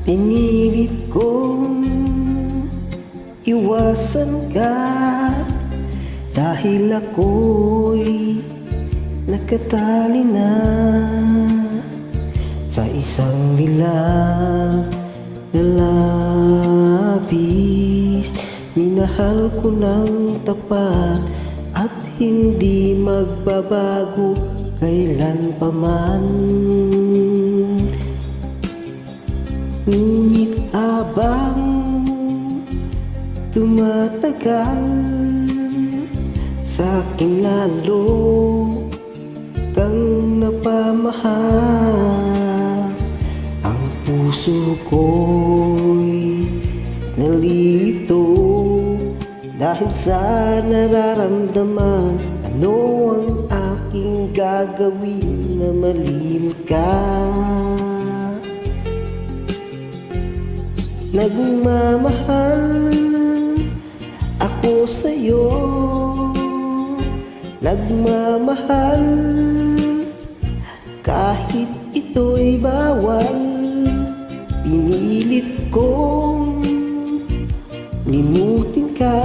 Pinilit kong iwasan ka dahil ako'y nakatali na sa isang nilag na labis. Minahal ko ng tapat at hindi magbabago kailan pa man. Ngunit habang tumatagal, sa'kin lalo kang napamahal. Ang puso ko'y nalilito dahil sa nararamdaman. Ano ang aking gagawin na malimot ka? Nagmamahal ako sa'yo, nagmamahal kahit ito'y bawal. Pinilit kong limutin ka,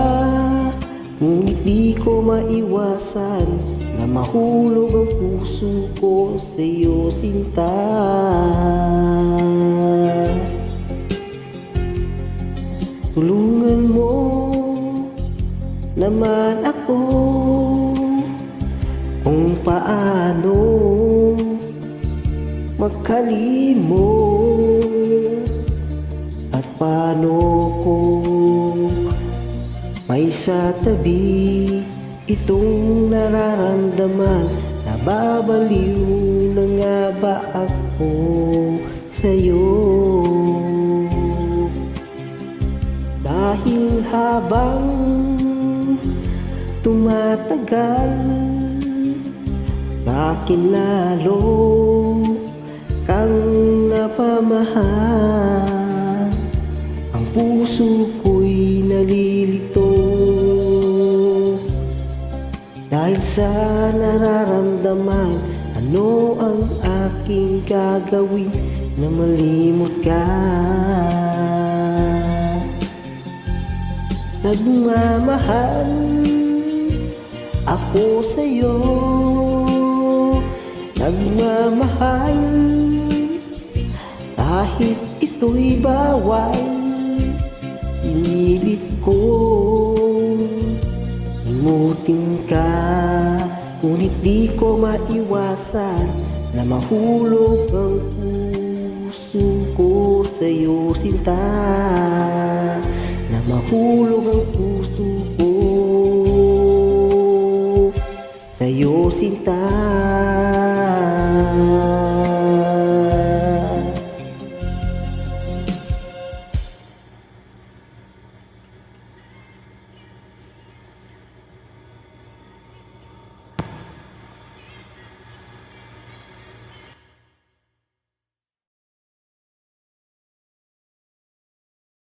ngunit di ko maiwasan na mahulog ang puso ko sa'yo, sinta. Tulungan mo naman ako kung paano magkalimot at paano ko may sa tabi itong nararamdaman. Nababaliw na nga ba ako sa'yo? Dahil habang tumatagal, sa'kin lalo kang napamahal. Ang puso ko'y nalilito dahil sa nararamdaman. Ano ang aking gagawin na malimot ka? Nagmamahal ako sa'yo, nagmamahal kahit ito'y bawal. Pinilit ko limutin ka, ngunit di ko maiwasan na mahulog ang puso ko sa'yo, sinta. Na mahulog ang puso ko sa'yo, sinta.